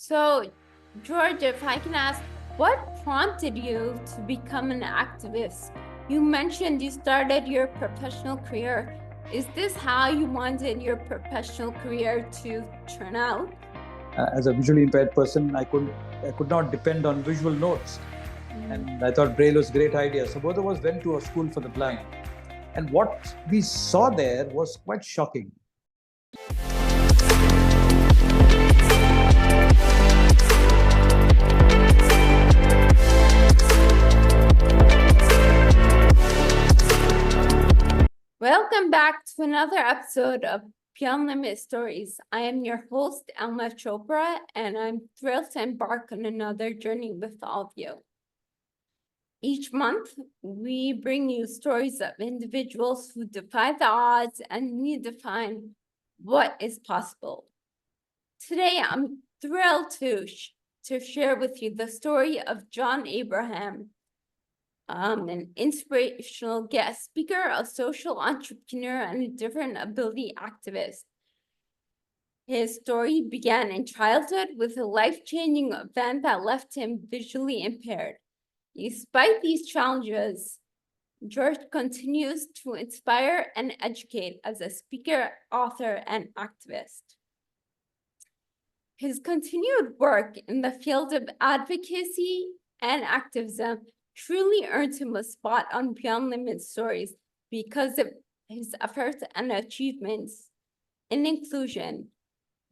So, George, if I can ask, what prompted you to become an activist? You mentioned you started your professional career. Is this how you wanted your professional career to turn out? As a visually impaired person, I could not depend on visual notes. And I thought Braille was a great idea. So both of us went to a school for the blind. And what we saw there was quite shocking. Welcome back to another episode of Beyond Limit Stories. I am your host, Alma Chopra, and I'm thrilled to embark on another journey with all of you. Each month, we bring you stories of individuals who defy the odds and redefine what is possible. Today, I'm thrilled to share with you the story of John Abraham, an inspirational guest speaker, a social entrepreneur, and a different ability activist. His story began in childhood with a life-changing event that left him visually impaired. Despite these challenges, George continues to inspire and educate as a speaker, author, and activist. His continued work in the field of advocacy and activism truly earned him a spot on Beyond Limit Stories because of his efforts and achievements in inclusion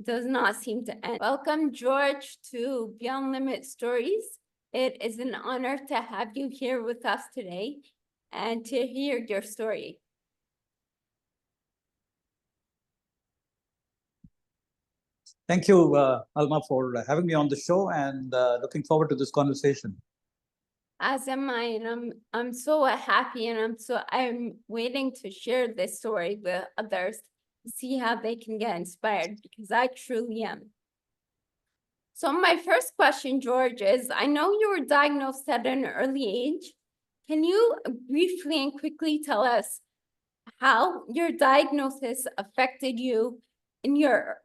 does not seem to end. Welcome, George, to Beyond Limit Stories. It is an honor to have you here with us today and to hear your story. Thank you, Alma, for having me on the show, and looking forward to this conversation. As am I, and I'm so happy, and I'm waiting to share this story with others to see how they can get inspired, because I truly am. So my first question, George, is I know you were diagnosed at an early age. Can you briefly and quickly tell us how your diagnosis affected you in your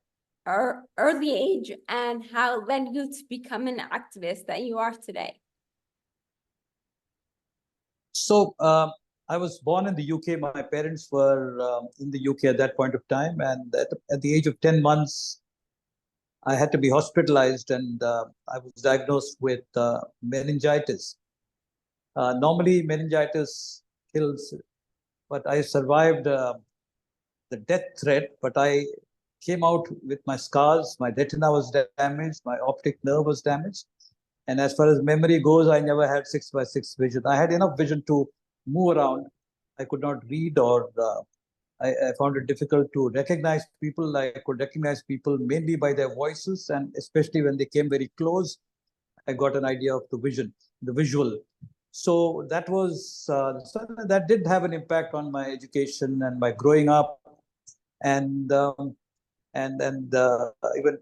early age and how it led you to become an activist that you are today? So I was born in the UK. My parents were in the UK at that point of time. And at the age of 10 months, I had to be hospitalized, and I was diagnosed with meningitis. Normally, meningitis kills, but I survived the death threat, but I came out with my scars. My retina was damaged, my optic nerve was damaged. And as far as memory goes, I never had 6x6 vision. I had enough vision to move around. I could not read, or I found it difficult to recognize people. I could recognize people mainly by their voices, and especially when they came very close, I got an idea of the vision, the visual. So that was that did have an impact on my education and my growing up, and even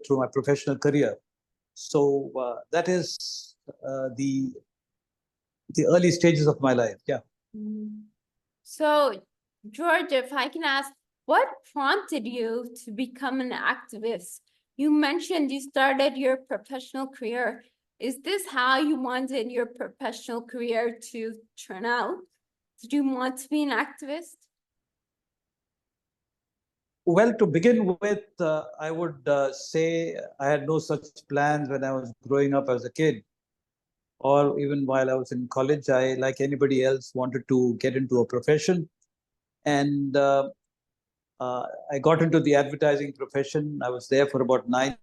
through my professional career. So that is the early stages of my life. Yeah. So, George, if I can ask, what prompted you to become an activist? You mentioned you started your professional career. Is this how you wanted your professional career to turn out? Did you want to be an activist? Well, to begin with, I would say I had no such plans when I was growing up as a kid, or even while I was in college. I, like anybody else, wanted to get into a profession, and I got into the advertising profession. I was there for about 9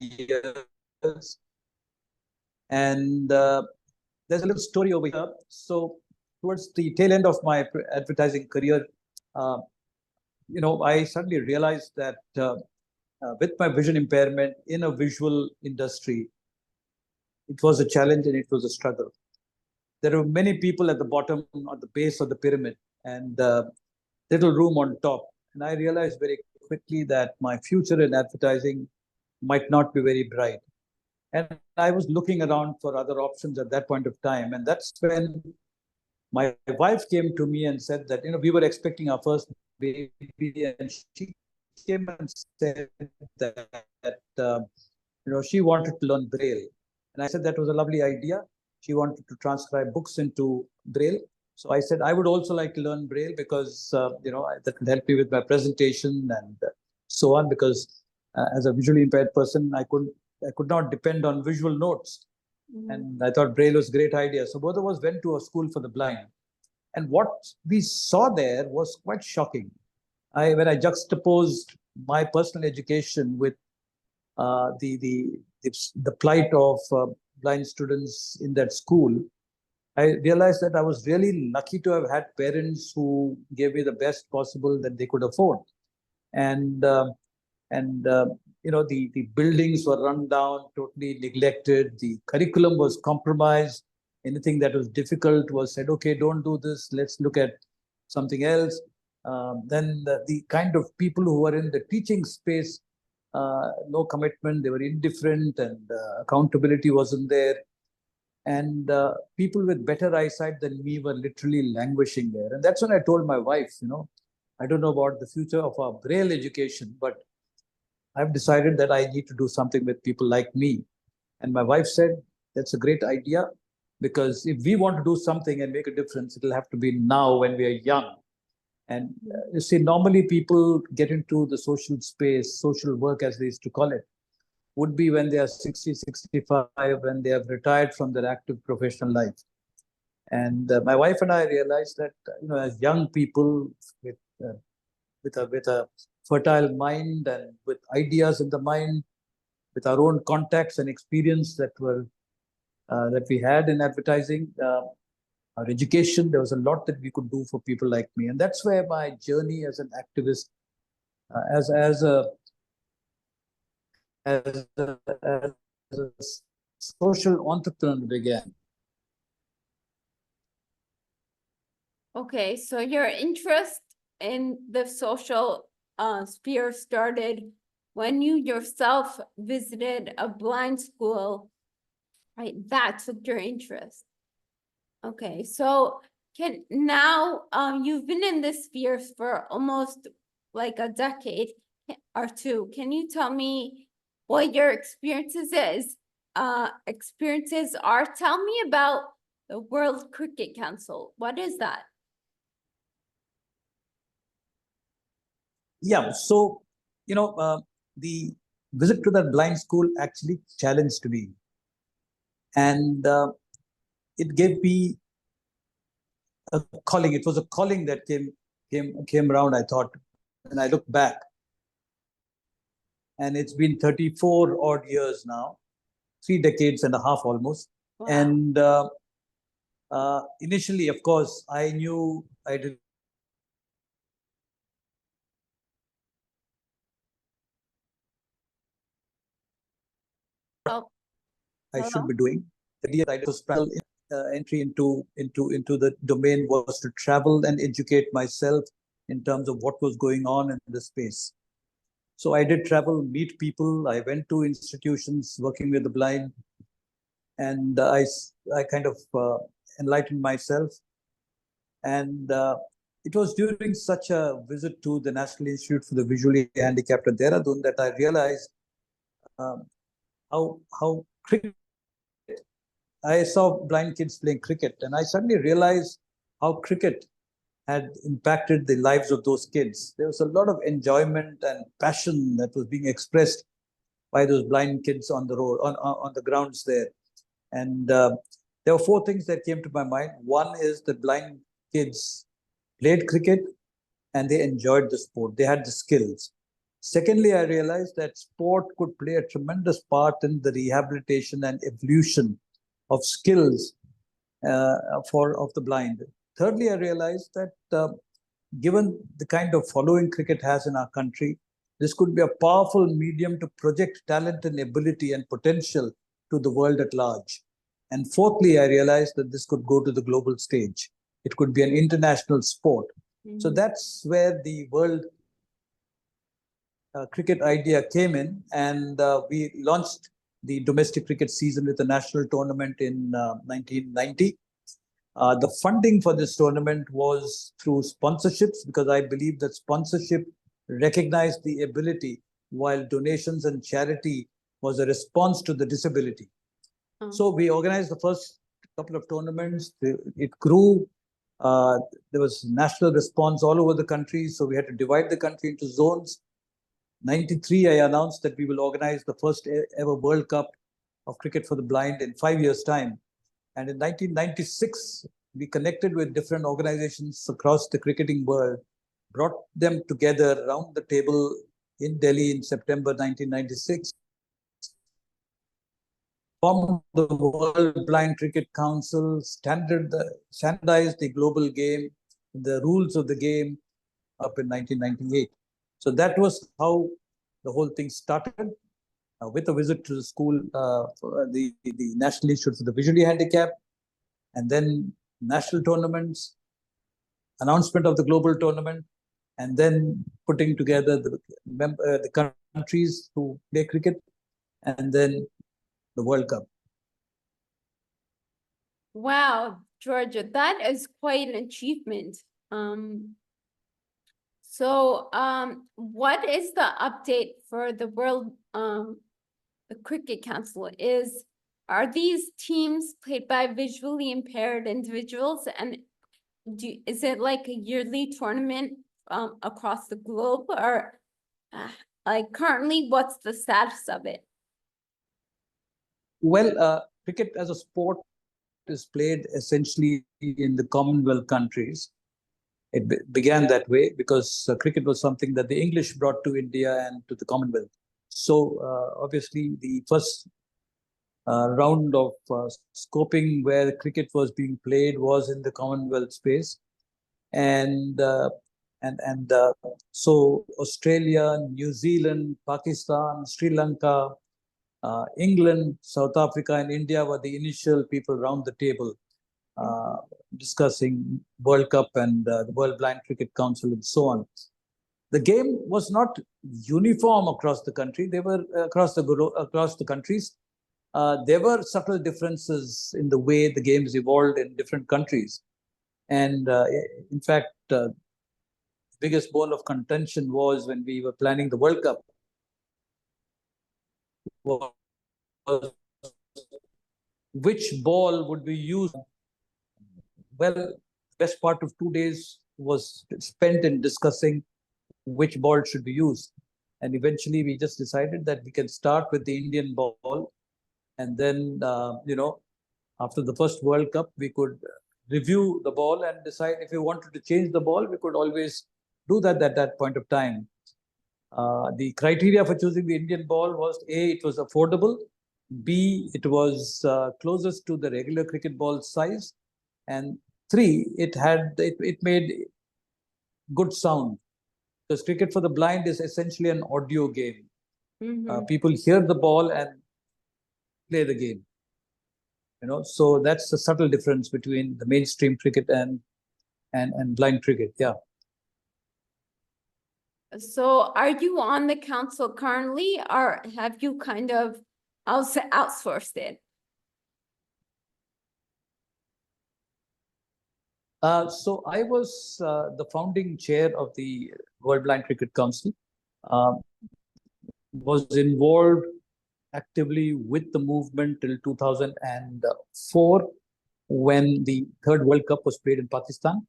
years, and there's a little story over here. So, towards the tail end of my advertising career, I suddenly realized that with my vision impairment in a visual industry, it was a challenge and it was a struggle. There were many people at the bottom, at the base of the pyramid, and little room on top. And I realized very quickly that my future in advertising might not be very bright. And I was looking around for other options at that point of time. And that's when my wife came to me and said that, we were expecting our first baby, and she came and said that she wanted to learn Braille. And I said that was a lovely idea. She wanted to transcribe books into Braille. So I said I would also like to learn Braille because, that would help me with my presentation and so on. Because as a visually impaired person, I could not depend on visual notes. And I thought Braille was a great idea. So both of us went to a school for the blind. And what we saw there was quite shocking. When I juxtaposed my personal education with the plight of blind students in that school, I realized that I was really lucky to have had parents who gave me the best possible that they could afford. And the buildings were run down, totally neglected. The curriculum was compromised. Anything that was difficult was said, okay, don't do this. Let's look at something else. Then the kind of people who were in the teaching space, no commitment, they were indifferent, and accountability wasn't there. And people with better eyesight than me were literally languishing there. And that's when I told my wife, I don't know about the future of our Braille education, but I've decided that I need to do something with people like me. And my wife said, that's a great idea, because if we want to do something and make a difference, it'll have to be now when we are young. And you see, normally people get into the social space, social work, as they used to call it, would be when they are 60, 65, when they have retired from their active professional life. And my wife and I realized that, as young people with a fertile mind and with ideas in the mind, with our own contacts and experience that we had in advertising, our education, there was a lot that we could do for people like me. And that's where my journey as an activist, as a social entrepreneur began. Okay, so your interest in the social sphere started when you yourself visited a blind school, right? That took your interest. Okay, so you've been in this sphere for almost like a decade or two. Can you tell me what your experiences are? Tell me about the World Cricket Council. What is that? Yeah, so, the visit to that blind school actually challenged me. And it gave me a calling. It was a calling that came around, I thought, and I look back. And it's been 34 odd years now, 3 decades and a half almost. Wow. And initially, of course, I knew I did. Oh, I should be doing. The idea that I was entry into the domain was to travel and educate myself in terms of what was going on in the space. So I did travel, meet people. I went to institutions working with the blind, and I kind of enlightened myself. And it was during such a visit to the National Institute for the Visually Handicapped at Dehradun that I realized how cricket. I saw blind kids playing cricket, and I suddenly realized how cricket had impacted the lives of those kids. There was a lot of enjoyment and passion that was being expressed by those blind kids on the road, on the grounds there. And there were 4 things that came to my mind. One is that blind kids played cricket and they enjoyed the sport. They had the skills. Secondly, I realized that sport could play a tremendous part in the rehabilitation and evolution of skills of the blind. Thirdly, I realized that given the kind of following cricket has in our country, this could be a powerful medium to project talent and ability and potential to the world at large. And fourthly, I realized that this could go to the global stage. It could be an international sport. Mm-hmm. So that's where the world cricket idea came in, and we launched the domestic cricket season with a national tournament in 1990. The funding for this tournament was through sponsorships, because I believe that sponsorship recognized the ability, while donations and charity was a response to the disability. So we organized the first couple of tournaments. It grew. There was national response all over the country. So we had to divide the country into zones. 93, I announced that we will organize the first ever World Cup of cricket for the blind in 5 years' time. And in 1996, we connected with different organizations across the cricketing world, brought them together around the table in Delhi in September 1996, formed the World Blind Cricket Council, standardized the global game, the rules of the game up in 1998. So that was how the whole thing started, with a visit to the school, for the National Institute for the Visually Handicapped, and then national tournaments, announcement of the global tournament, and then putting together the countries who play cricket, and then the World Cup. Wow, Georgia, that is quite an achievement. What is the update for the World the Cricket Council? Are these teams played by visually impaired individuals, and is it like a yearly tournament across the globe, or like currently what's the status of it? Well, cricket as a sport is played essentially in the Commonwealth countries. It began that way because cricket was something that the English brought to India and to the Commonwealth. So obviously the first round of scoping where cricket was being played was in the Commonwealth space, and so Australia, New Zealand, Pakistan, Sri Lanka, England, South Africa, and India were the initial people around the table discussing World Cup and the World Blind Cricket Council and so on. The game was not uniform across the country. They were across the countries. There were subtle differences in the way the games evolved in different countries. And in fact, the biggest bone of contention was when we were planning the World Cup, was which ball would be used. Well, best part of 2 days was spent in discussing which ball should be used. And eventually we just decided that we can start with the Indian ball. And then, after the first World Cup, we could review the ball and decide if we wanted to change the ball, we could always do that at that point of time. The criteria for choosing the Indian ball was A, it was affordable. B, it was closest to the regular cricket ball size. And 3, it made good sound. Because cricket for the blind is essentially an audio game. People hear the ball and play the game. So that's the subtle difference between the mainstream cricket and blind cricket. Yeah. So are you on the council currently, or have you kind of also outsourced it? So I was the founding chair of the World Blind Cricket Council, was involved actively with the movement till 2004, when the third World Cup was played in Pakistan.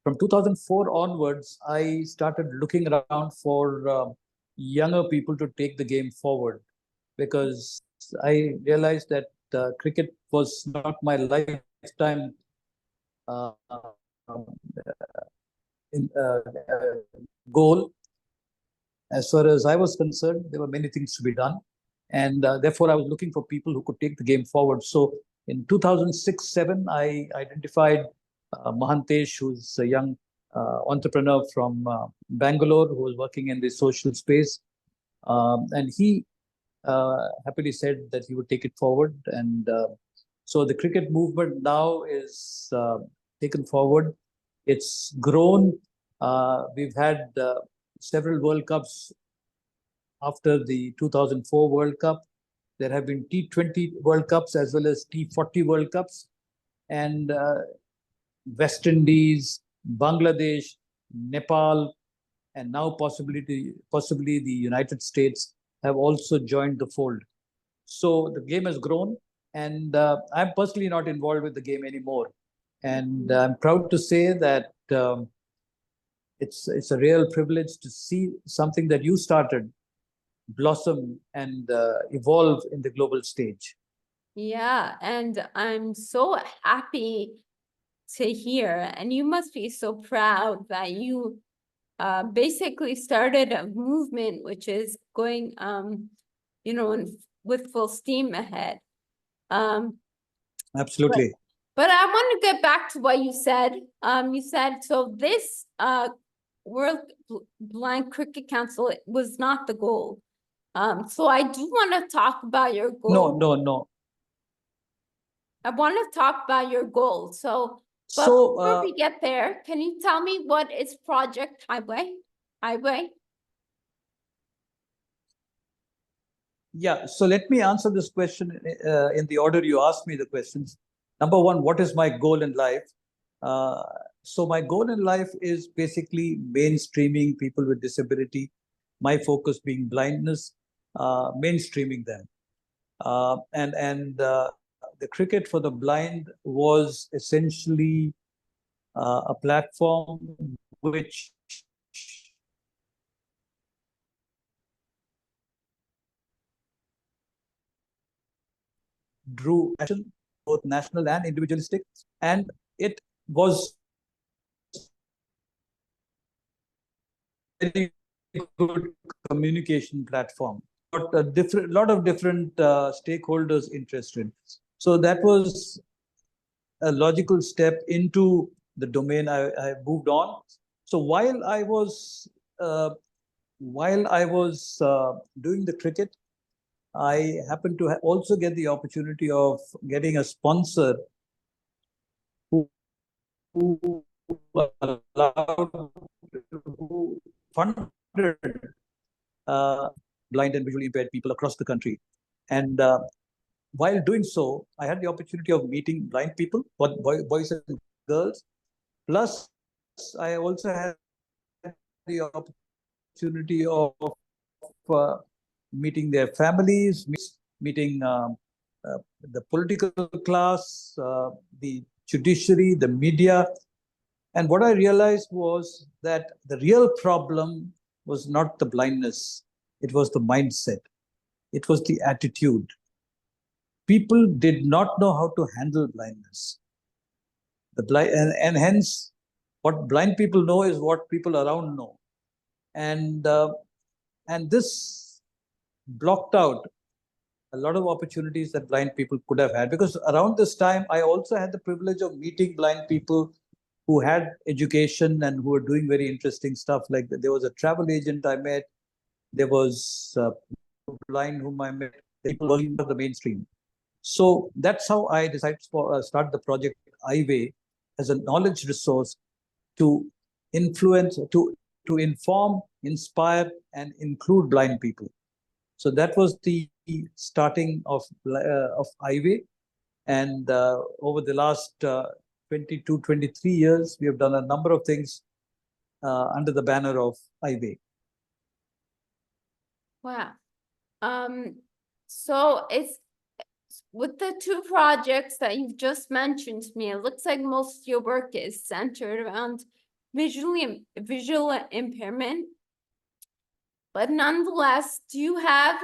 From 2004 onwards, I started looking around for younger people to take the game forward, because I realized that cricket was not my lifetime goal. As far as I was concerned, there were many things to be done. And therefore, I was looking for people who could take the game forward. So in 2006-07, I identified Mahantesh, who's a young entrepreneur from Bangalore, who was working in the social space. And he happily said that he would take it forward. And so the cricket movement now is taken forward. It's grown. We've had several World Cups after the 2004 World Cup. There have been T20 World Cups as well as T40 World Cups. And West Indies, Bangladesh, Nepal, and now possibly the United States have also joined the fold. So the game has grown, and I'm personally not involved with the game anymore. And I'm proud to say that it's a real privilege to see something that you started blossom and evolve in the global stage. Yeah, and I'm so happy to hear, and you must be so proud that you basically started a movement which is going with full steam ahead. Absolutely. But I want to get back to what you said. You said so this World Blind Cricket Council was not the goal. So I do want to talk about your goal. No. I want to talk about your goal. So, but So, before we get there, can you tell me what is Project Highway? Yeah, so let me answer this question in the order you asked me the questions. Number one, what is my goal in life? So my goal in life is basically mainstreaming people with disability, my focus being blindness, mainstreaming them. And the Cricket for the Blind was essentially a platform which drew action, both national and individualistic, and it was a very good communication platform. Got a lot of different stakeholders interested. So that was a logical step into the domain I moved on. So while I was doing the cricket, I happened to also get the opportunity of getting a sponsor who allowed, who funded blind and visually impaired people across the country. And while doing so, I had the opportunity of meeting blind people, boys and girls. Plus, I also had the opportunity of meeting their families, meeting the political class, the judiciary, the media. And what I realized was that the real problem was not the blindness, it was the mindset, it was the attitude. People did not know how to handle blindness. And hence, what blind people know is what people around know. And this blocked out a lot of opportunities that blind people could have had, because around this time I also had the privilege of meeting blind people who had education and who were doing very interesting stuff. Like there was a travel agent I met, there was blind whom I met, people working for the mainstream. So that's how I decided to start the project iWay as a knowledge resource to influence, to inform, inspire, and include blind people. So that was the starting of iWay. And over the last 22, 23 years, we have done a number of things under the banner of iWay. Wow. So it's with the two projects that you've just mentioned to me, it looks like most of your work is centered around visual impairment. But nonetheless, do you have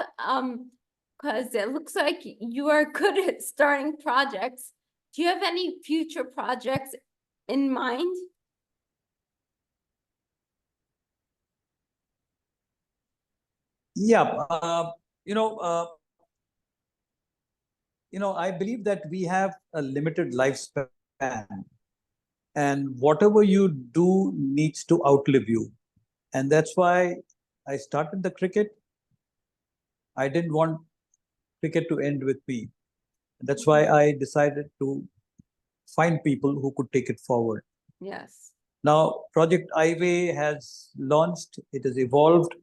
because it looks like you are good at starting projects. Do you have any future projects in mind? Yeah, I believe that we have a limited lifespan, and whatever you do needs to outlive you. And that's why I started the cricket. I didn't want cricket to end with me. That's why I decided to find people who could take it forward. Yes. Now, Project iWay has launched, it has evolved.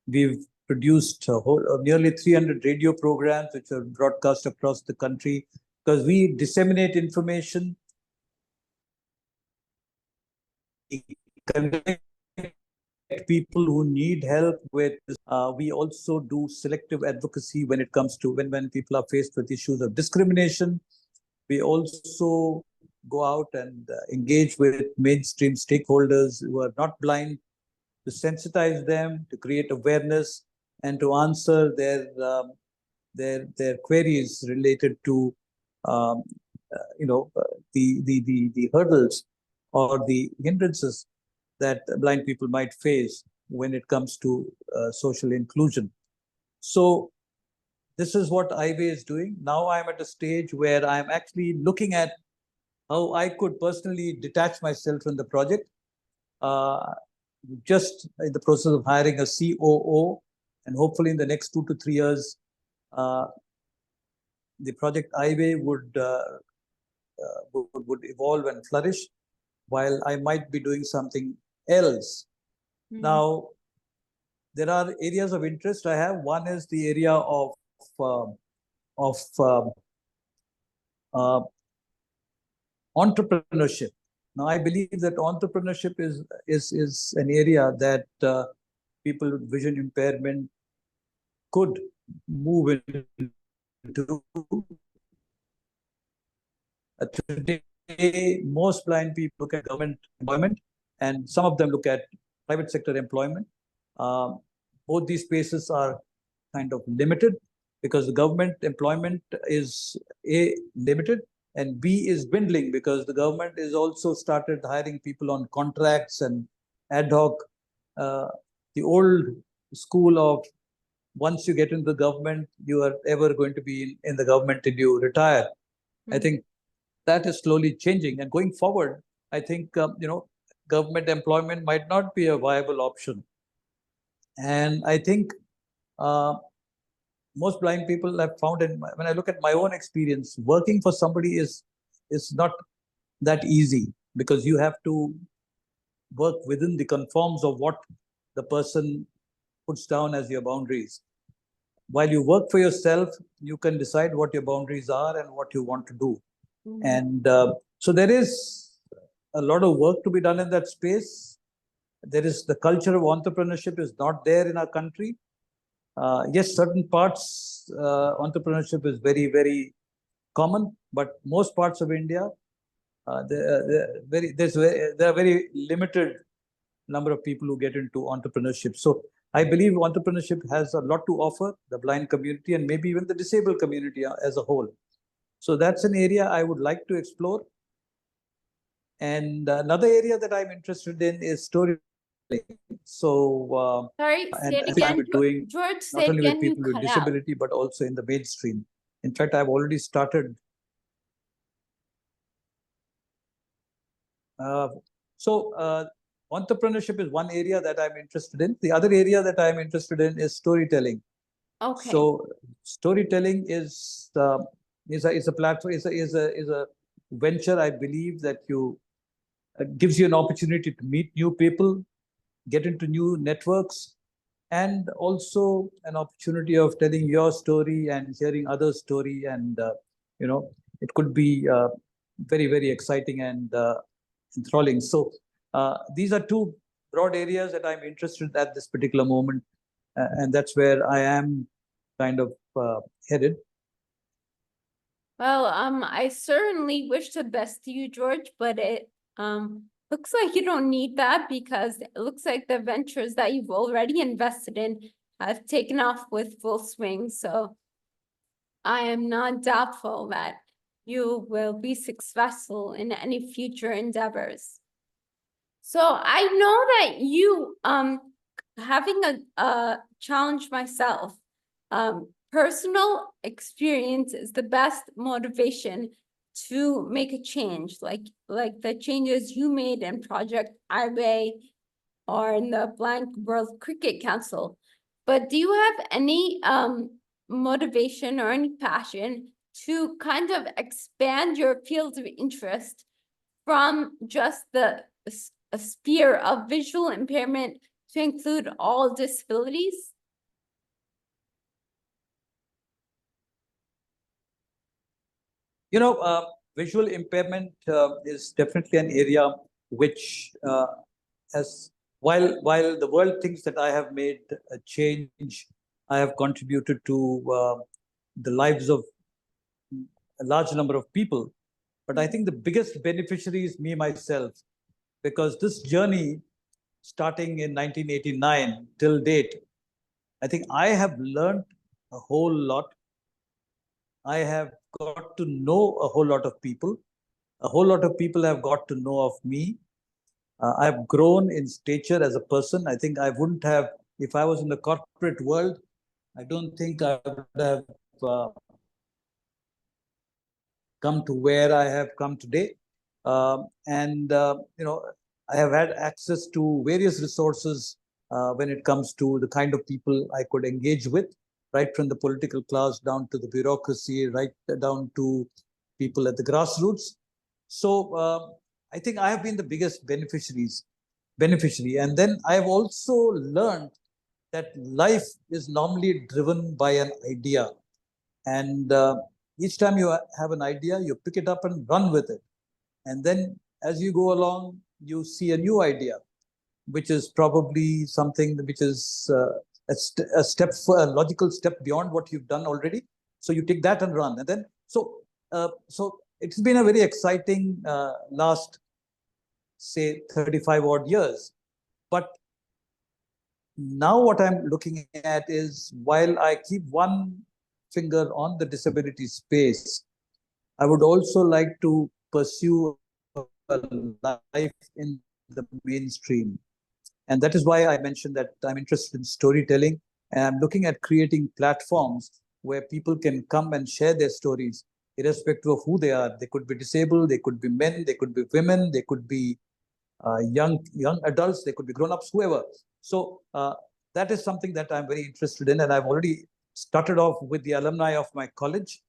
We've produced nearly 300 radio programs which are broadcast across the country, because we disseminate information, connect people who need help with. We also do selective advocacy when it comes to when people are faced with issues of discrimination. We also go out and engage with mainstream stakeholders who are not blind, to sensitize them, to create awareness, and to answer their queries related to um, the hurdles or the hindrances that blind people might face when it comes to social inclusion. So this is what IWay is doing. Now I'm at a stage where I'm actually looking at how I could personally detach myself from the project. Just in the process of hiring a COO, and hopefully in the next 2 to 3 years, the project IWay would evolve and flourish, while I might be doing something else. Now, there are areas of interest I have. One is the area of entrepreneurship. Now, I believe that entrepreneurship is an area that people with vision impairment could move into. Today, most blind people look at government employment, and some of them look at private sector employment. Both these spaces are kind of limited because the government employment is limited, and B is dwindling because the government is also started hiring people on contracts and ad hoc. The old school of once you get into the government, you are ever going to be in the government till you retire. I think that is slowly changing, and going forward, I think government employment might not be a viable option. And I think most blind people have found, when I look at my own experience, working for somebody is not that easy, because you have to work within the conforms of what the person puts down as your boundaries. While you work for yourself, you can decide what your boundaries are and what you want to do. And so there is a lot of work to be done in that space. There is the culture of entrepreneurship is not there in our country. Yes, certain parts entrepreneurship is very, very common, but most parts of India, there are very limited number of people who get into entrepreneurship. So I believe entrepreneurship has a lot to offer the blind community and maybe even the disabled community as a whole. So that's an area I would like to explore. And another area that I'm interested in is storytelling. So, Sorry, say it and again. I'm doing George, say not it only again, with you people with cut out. disability, but also in the mainstream. In fact, I've already started. Entrepreneurship is one area that I'm interested in. The other area that I'm interested in is storytelling. Okay. So storytelling is a platform, is a venture, I believe, that gives you an opportunity to meet new people, get into new networks, and also an opportunity of telling your story and hearing others' story. And it could be very, very exciting and enthralling. So these are two broad areas that I'm interested in at this particular moment, and that's where I am kind of headed. Well, I certainly wish the best to you, George, but it looks like you don't need that, because it looks like the ventures that you've already invested in have taken off with full swing. So I am not doubtful that you will be successful in any future endeavors. So I know that you having a challenge myself, personal experience is the best motivation to make a change, like the changes you made in Project IWay or in the Blind World Cricket Council. But do you have any motivation or any passion to kind of expand your field of interest from just a sphere of visual impairment to include all disabilities? Visual impairment is definitely an area which has while the world thinks that I have made a change, I have contributed to the lives of a large number of people. But I think the biggest beneficiary is me myself, because this journey, starting in 1989 till date, I think I have learned a whole lot. I have got to know a whole lot of people. A whole lot of people have got to know of me. I've grown in stature as a person. I think I wouldn't have, if I was in the corporate world, I don't think I would have come to where I have come today. I have had access to various resources when it comes to the kind of people I could engage with, right from the political class down to the bureaucracy, right down to people at the grassroots. So I think I have been the biggest beneficiary. And then I have also learned that life is normally driven by an idea. And each time you have an idea, you pick it up and run with it. And then as you go along, you see a new idea, which is probably something which is a logical step beyond what you've done already. So you take that and run. And then, so it's been a very exciting last, say, 35 odd years. But now what I'm looking at is, while I keep one finger on the disability space, I would also like to pursue a life in the mainstream. And that is why I mentioned that I'm interested in storytelling, and I'm looking at creating platforms where people can come and share their stories, irrespective of who they are. They could be disabled, they could be men, they could be women, they could be young adults, they could be grown-ups, whoever. So that is something that I'm very interested in, and I've already started off with the alumni of my college,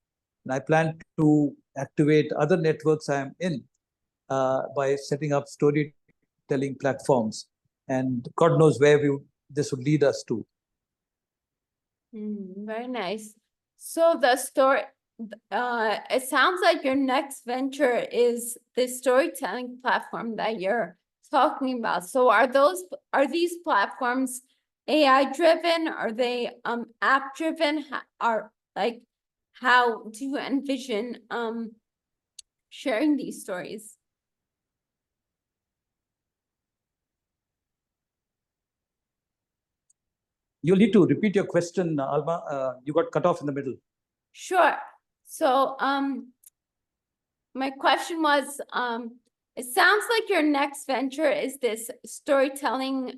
and I plan to activate other networks I am in by setting up storytelling platforms. And God knows where this would lead us to. Very nice. So the story, it sounds like your next venture is the storytelling platform that you're talking about. So are these platforms AI driven? Are they app driven? How do you envision sharing these stories? You'll need to repeat your question, Alma. You got cut off in the middle. Sure. So my question was, it sounds like your next venture is this storytelling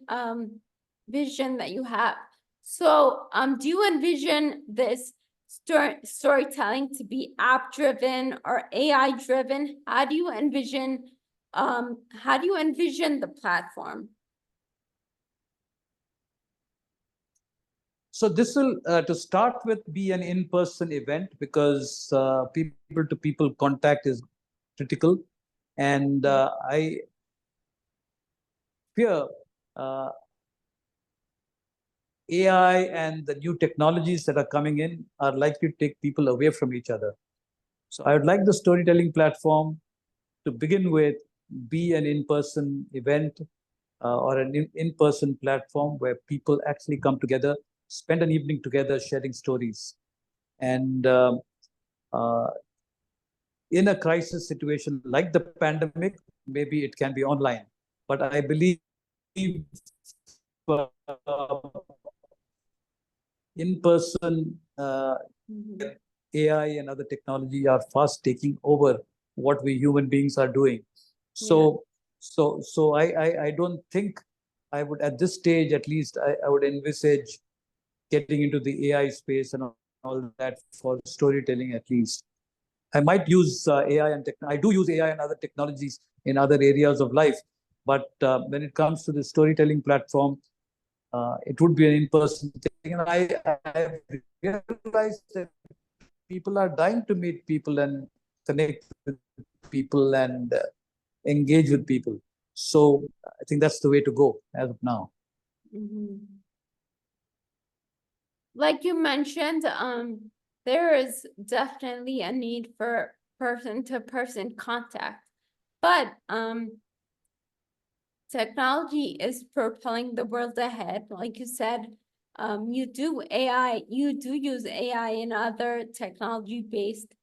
vision that you have. So do you envision this storytelling to be app driven or AI driven? How do you envision the platform? So this will, to start with, be an in-person event, because people-to-people contact is critical. And I fear AI and the new technologies that are coming in are likely to take people away from each other. So I would like the storytelling platform to begin with be an in-person event or an in-person platform where people actually come together, spend an evening together sharing stories. And in a crisis situation like the pandemic, maybe it can be online. But I believe in-person AI and other technology are fast taking over what we human beings are doing. So, I don't think I would, at this stage, at least, I would envisage getting into the AI space and all that for storytelling, at least. I might use AI and I do use AI and other technologies in other areas of life. But when it comes to the storytelling platform, it would be an in-person thing. And I realized that people are dying to meet people and connect with people and engage with people. So I think that's the way to go as of now. Like you mentioned, there is definitely a need for person-to-person contact, but technology is propelling the world ahead. Like you said, you do use AI and other technology-based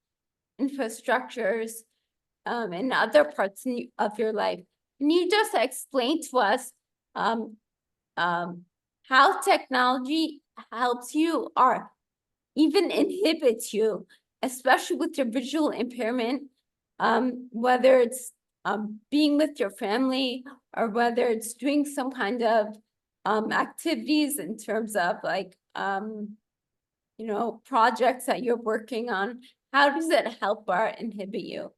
infrastructures in other parts of your life. Can you just explain to us how technology helps you or even inhibits you, especially with your visual impairment, whether it's being with your family or whether it's doing some kind of activities in terms of like projects that you're working on? How does it help or inhibit you?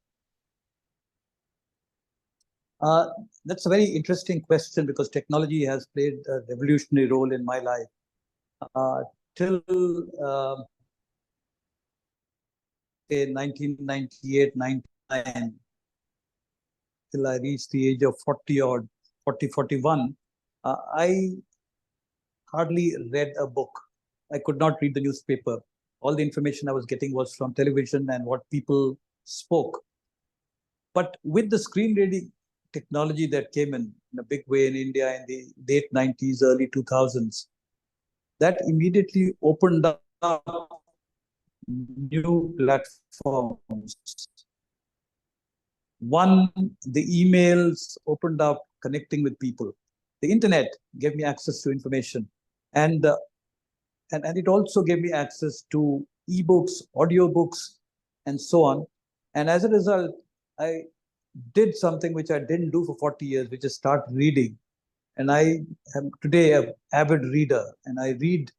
That's a very interesting question because technology has played a revolutionary role in my life. Till say 1998, 99, till I reached the age of 40 or 40, 41, I hardly read a book. I could not read the newspaper. All the information I was getting was from television and what people spoke. But with the screen reading technology that came in a big way in India in the late 90s, early 2000s, that immediately opened up new platforms. One, the emails opened up connecting with people. The internet gave me access to information. And it also gave me access to ebooks, audiobooks, and so on. And as a result, I did something which I didn't do for 40 years, which is start reading. And I am today an avid reader, and I read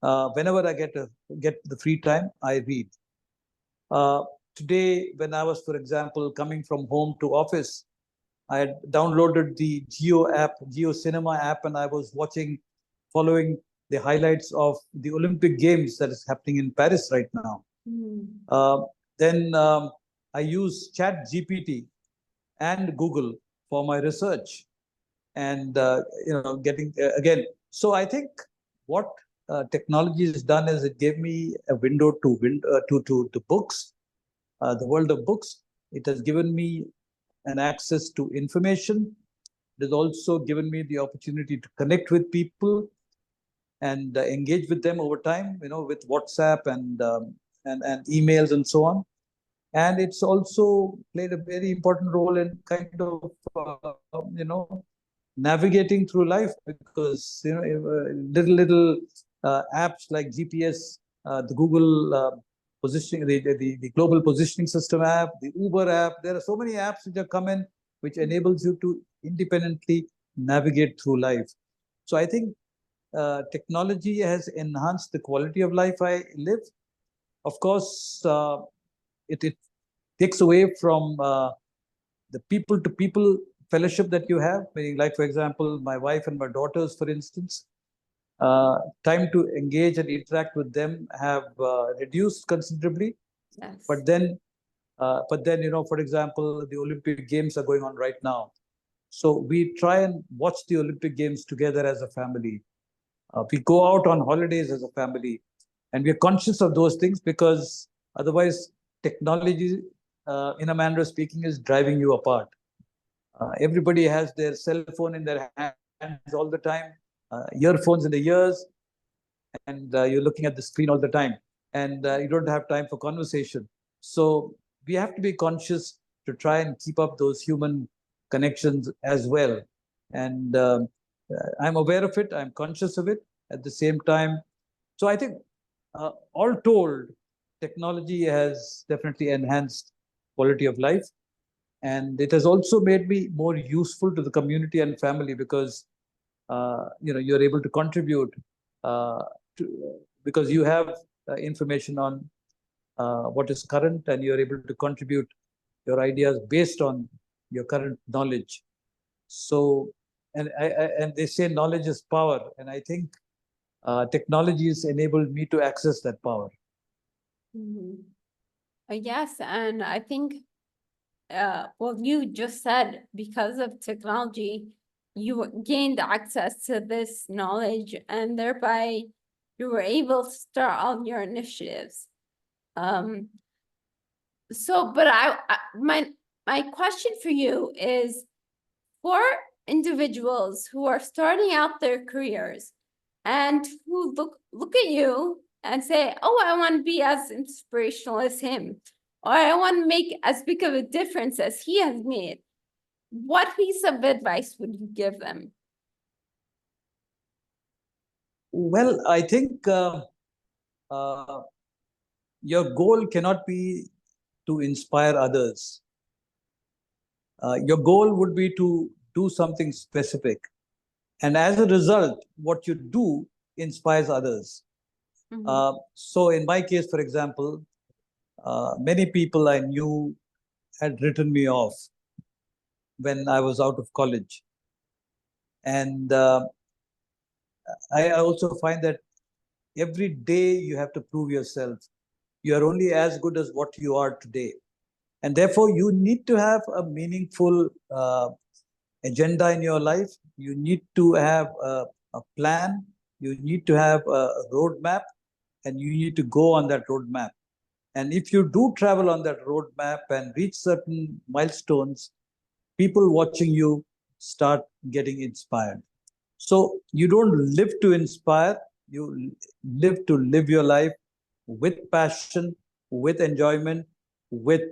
whenever I get the free time, I read. Today, when I was, for example, coming from home to office, I had downloaded the Geo Cinema app, and I was following the highlights of the Olympic Games that is happening in Paris right now. Then I use Chat GPT and Google for my research, and getting again. So I think what technology has done is it gave me a window to books, the world of books. It has given me an access to information. It has also given me the opportunity to connect with people and engage with them over time, with WhatsApp and emails and so on. And it's also played a very important role in kind of, navigating through life, because, little apps like GPS, the Google positioning, the global positioning system app, the Uber app, there are so many apps which have come in, which enables you to independently navigate through life. So I think technology has enhanced the quality of life I live. Of course, it takes away from the people-to-people fellowship that you have. Meaning, like, for example, my wife and my daughters, for instance, time to engage and interact with them have reduced considerably. Yes. But then, for example, the Olympic Games are going on right now. So we try and watch the Olympic Games together as a family. We go out on holidays as a family, and we're conscious of those things, because otherwise technology, in a manner of speaking, is driving you apart. Everybody has their cell phone in their hands all the time, earphones in the ears, and you're looking at the screen all the time, and you don't have time for conversation. So we have to be conscious to try and keep up those human connections as well. And I'm aware of it, I'm conscious of it at the same time. So I think all told, technology has definitely enhanced quality of life. And it has also made me more useful to the community and family, because you're able to contribute because you have information on what is current, and you're able to contribute your ideas based on your current knowledge. So, and they say knowledge is power, and I think technology has enabled me to access that power. Yes, and I think well, you just said because of technology, you gained access to this knowledge, and thereby you were able to start all your initiatives. So, but my question for you is, for individuals who are starting out their careers and who look at you and say, oh, I want to be as inspirational as him, or I want to make as big of a difference as he has made, what piece of advice would you give them? Well, I think uh, your goal cannot be to inspire others. Your goal would be to do something specific. And as a result, what you do inspires others. So in my case, for example, many people I knew had written me off when I was out of college. And I also find that every day you have to prove yourself. You are only as good as what you are today. And therefore, you need to have a meaningful agenda in your life. You need to have a plan. You need to have a roadmap, and you need to go on that roadmap. And if you do travel on that roadmap and reach certain milestones, people watching you start getting inspired. So you don't live to inspire, you live to live your life with passion, with enjoyment, with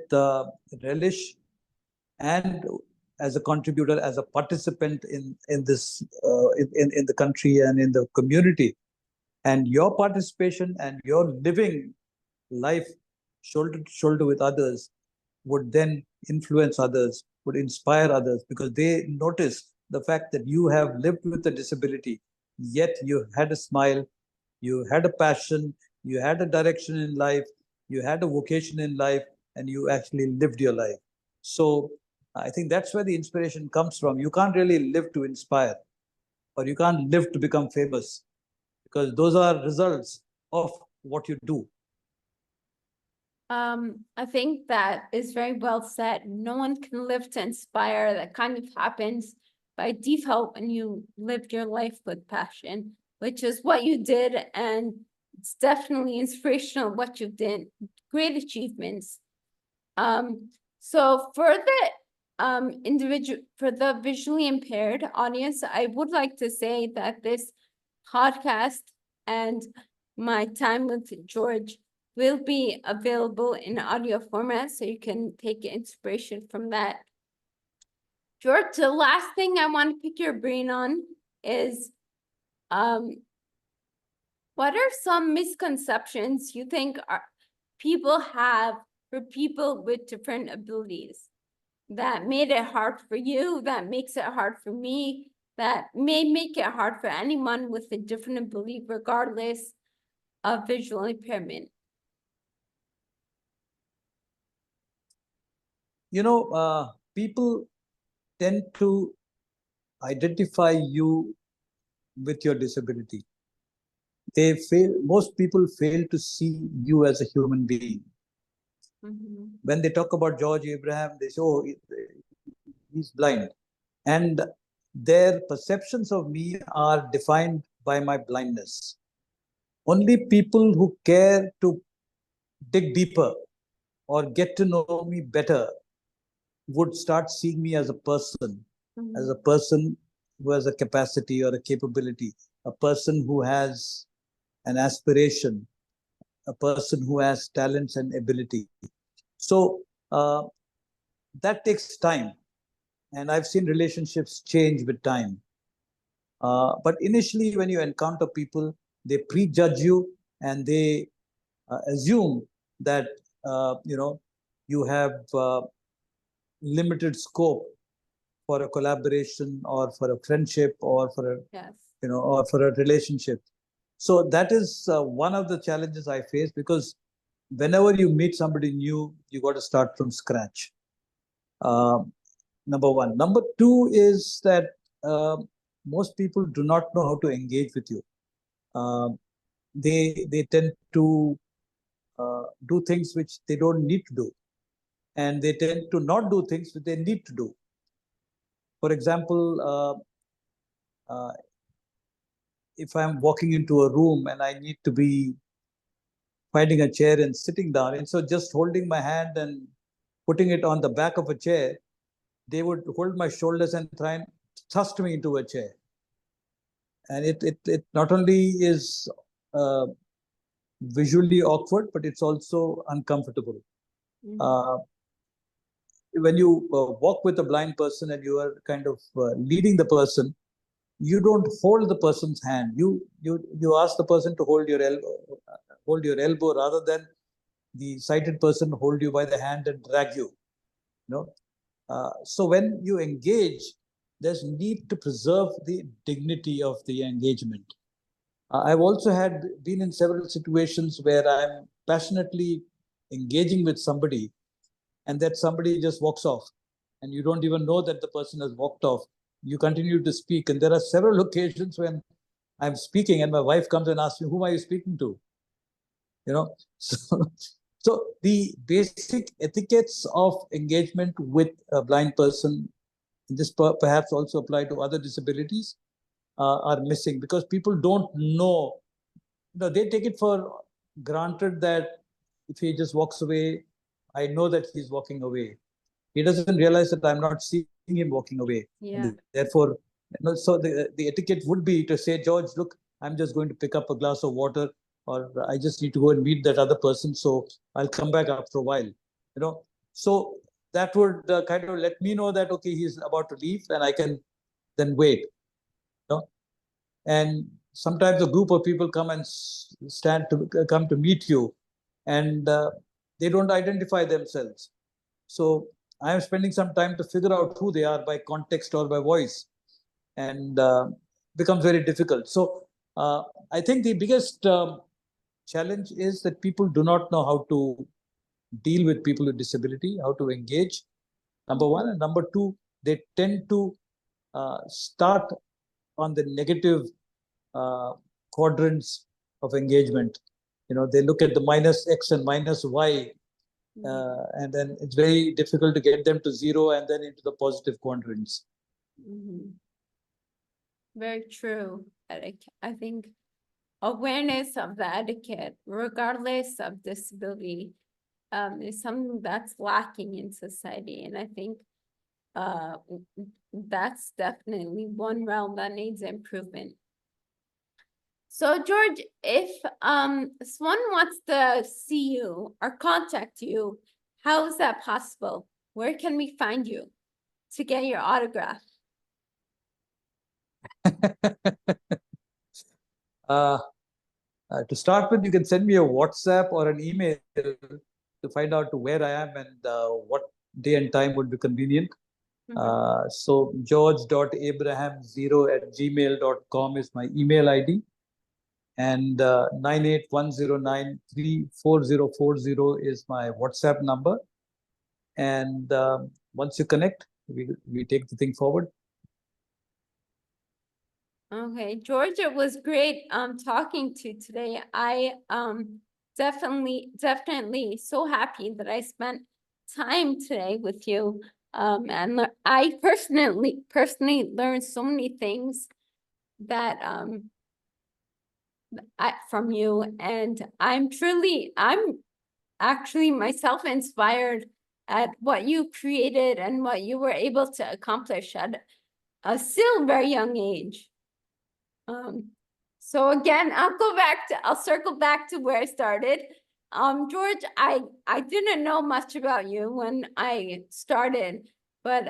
relish, and as a contributor, as a participant in this in the country and in the community. And your participation and your living life shoulder to shoulder with others would then influence others, would inspire others, because they notice the fact that you have lived with a disability, yet you had a smile, you had a passion, you had a direction in life, you had a vocation in life, and you actually lived your life. So I think that's where the inspiration comes from. You can't really live to inspire, or you can't live to become famous, because those are results of what you do. I think that is very well said. No one can live to inspire. That kind of happens by default when you lived your life with passion, which is what you did, and it's definitely inspirational what you did. Great achievements. So for the visually impaired audience, I would like to say that this podcast and my time with George will be available in audio format, so you can take inspiration from that. George, the last thing I want to pick your brain on is, what are some misconceptions you think people have for people with different abilities that made it hard for you, that makes it hard for me, that may make it hard for anyone with a different ability, regardless of visual impairment? People tend to identify you with your disability. Most people fail to see you as a human being. When they talk about George Abraham, they say, oh, he's blind. And their perceptions of me are defined by my blindness. Only people who care to dig deeper or get to know me better would start seeing me as a person, as a person who has a capacity or a capability, a person who has an aspiration, a person who has talents and ability. So that takes time. And I've seen relationships change with time. But initially, when you encounter people, they prejudge you and they assume that you have limited scope for a collaboration or for a friendship or for a or for a relationship. So that is one of the challenges I face, because whenever you meet somebody new, you got to start from scratch. Number one. Number two is that most people do not know how to engage with you. They tend to do things which they don't need to do, and they tend to not do things which they need to do. For example, if I'm walking into a room and I need to be finding a chair and sitting down, and so just holding my hand and putting it on the back of a chair, they would hold my shoulders and try and thrust me into a chair. And it not only is visually awkward, but it's also uncomfortable. Mhm. When you walk with a blind person and you are kind of leading the person, you don't hold the person's hand. You ask the person to hold your elbow rather than the sighted person hold you by the hand and drag you. You know, so when you engage, there's need to preserve the dignity of the engagement. I've also been in several situations where I'm passionately engaging with somebody, and that somebody just walks off, and you don't even know that the person has walked off. You continue to speak, and there are several occasions when I'm speaking, and my wife comes and asks me, "Whom are you speaking to?" You know, so the basic etiquettes of engagement with a blind person, this perhaps also apply to other disabilities, are missing because people don't know. They take it for granted that if he just walks away, I know that he's walking away. He doesn't realize that I'm not seeing him walking away. Yeah. And therefore, so the etiquette would be to say, George, look, I'm just going to pick up a glass of water, or I just need to go and meet that other person. So I'll come back after a while. So that would kind of let me know that, okay, he's about to leave and I can then wait. And sometimes a group of people come and come to meet you, and they don't identify themselves. So I am spending some time to figure out who they are by context or by voice, and becomes very difficult. So I think the biggest challenge is that people do not know how to deal with people with disability, how to engage, number one. And number two, they tend to start on the negative uh, quadrants of engagement. They look at the minus X and minus Y, and then it's very difficult to get them to zero and then into the positive quadrants. Very true. I think awareness of the etiquette, regardless of disability, is something that's lacking in society. And I think that's definitely one realm that needs improvement. So George, if someone wants to see you or contact you, how is that possible? Where can we find you to get your autograph? To start with, you can send me a WhatsApp or an email to find out where I am and what day and time would be convenient. So george.abraham0@gmail.com is my email ID. And 9810934040 is my WhatsApp number. And once you connect, we take the thing forward. Okay, George, it was great talking to you today. I definitely so happy that I spent time today with you. And I personally learned so many things that from you, and I'm actually myself inspired at what you created and what you were able to accomplish at a still very young age. So again, I'll circle back to where I started. George, I didn't know much about you when I started, but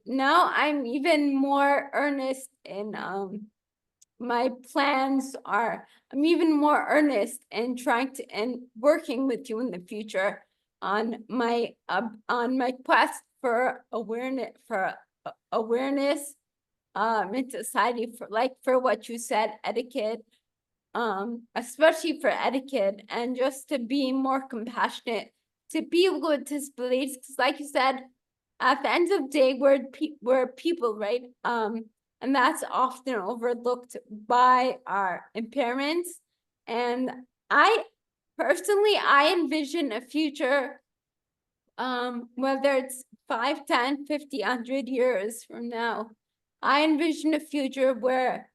now I'm even more earnest in my plans are, I'm even more earnest in trying to and working with you in the future on my quest for awareness in society, for what you said, etiquette, especially for etiquette, and just to be more compassionate to people with disabilities, because like you said, at the end of the day, we're people, right? And that's often overlooked by our impairments. And I personally, I envision a future, whether it's 5, 10, 50, 100 years from now, I envision a future where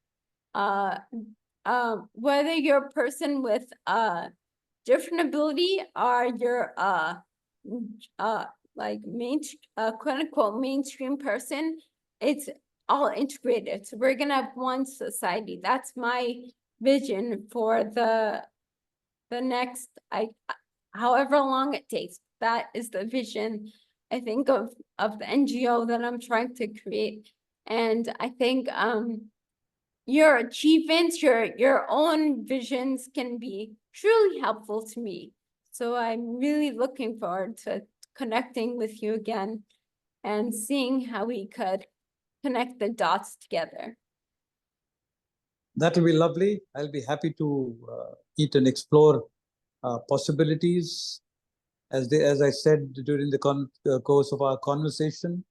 whether you're a person with different ability or you're like quote unquote mainstream person, it's all integrated. So we're gonna have one society. That's my vision for the next, however long it takes. That is the vision, I think, of the NGO that I'm trying to create. And I think your achievements, your own visions can be truly helpful to me. So I'm really looking forward to connecting with you again and seeing how we could connect the dots together. That will be lovely. I'll be happy to meet and explore possibilities. As I said during the course of our conversation,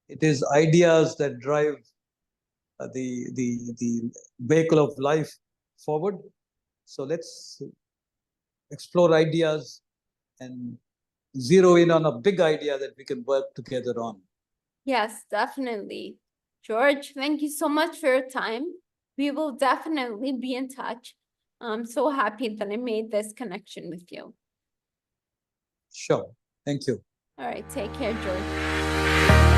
it is ideas that drive the vehicle of life forward. So let's explore ideas and zero in on a big idea that we can work together on. Yes, definitely. George, thank you so much for your time. We will definitely be in touch. I'm so happy that I made this connection with you. Sure. Thank you. All right, take care, George.